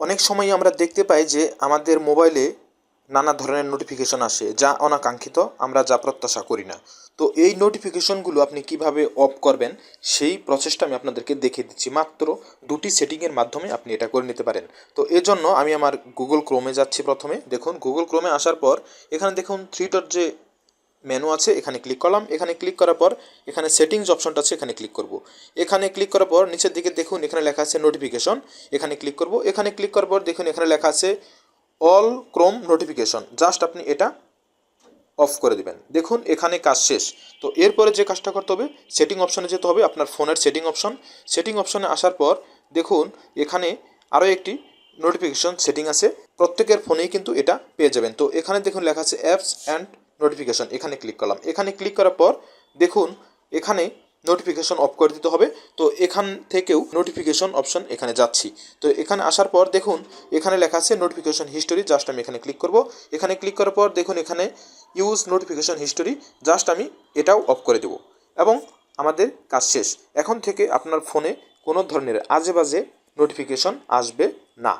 অনেক সময় আমরা দেখতে পাই যে আমাদের মোবাইলে নানা ধরনের নোটিফিকেশন আসে যা অনাকাঙ্ক্ষিত, আমরা যা প্রত্যাশা করি না। তো এই নোটিফিকেশনগুলো আপনি কিভাবে অফ করবেন সেই প্রসেসটা আমি আপনাদেরকে দেখিয়ে দিচ্ছি। মাত্র দুটি সেটিংয়ের মাধ্যমে আপনি এটা করে নিতে পারেন। তো এজন্য আমি আমার গুগল ক্রোমে যাচ্ছি। প্রথমে দেখুন, গুগল ক্রোমে আসার পর এখানে দেখুন থ্রি ডট যে মেনু আছে, এখানে ক্লিক করলাম। এখানে ক্লিক করার পর এখানে সেটিংস অপশনটা আছে, এখানে ক্লিক করব। এখানে ক্লিক করার পর নিচের দিকে দেখুন এখানে লেখা আছে নোটিফিকেশন, এখানে ক্লিক করব। এখানে ক্লিক করার পর দেখুন এখানে লেখা আছে অল ক্রোম নোটিফিকেশন, জাস্ট আপনি এটা অফ করে দিবেন। দেখুন এখানে কাজ শেষ। তো এরপরে যে কাজটা করতে হবে, সেটিং অপশনে যেতে হবে, আপনার ফোনের সেটিং অপশনে আসার পর দেখুন এখানে আরও একটি নোটিফিকেশন সেটিং আছে, প্রত্যেকের ফোনেই কিন্তু এটা পেয়ে যাবেন। তো এখানে দেখুন লেখা আছে অ্যাপস অ্যান্ড নোটিফিকেশন, এখানে ক্লিক করলাম। এখানে ক্লিক করার পর দেখুন এখানে নোটিফিকেশন অফ করে দিতে হবে। তো এখান থেকেও নোটিফিকেশন অপশন এখানে যাচ্ছি। তো এখানে আসার পর দেখুন এখানে লেখা আছে নোটিফিকেশন হিস্টোরি, জাস্ট আমি এখানে ক্লিক করব। এখানে ক্লিক করার পর দেখুন এখানে ইউজ নোটিফিকেশন হিস্টোরি, জাস্ট আমি এটাও অফ করে দেব এবং আমাদের কাজ শেষ। এখন থেকে আপনার ফোনে কোনো ধরনের আজে বাজে নোটিফিকেশন আসবে না।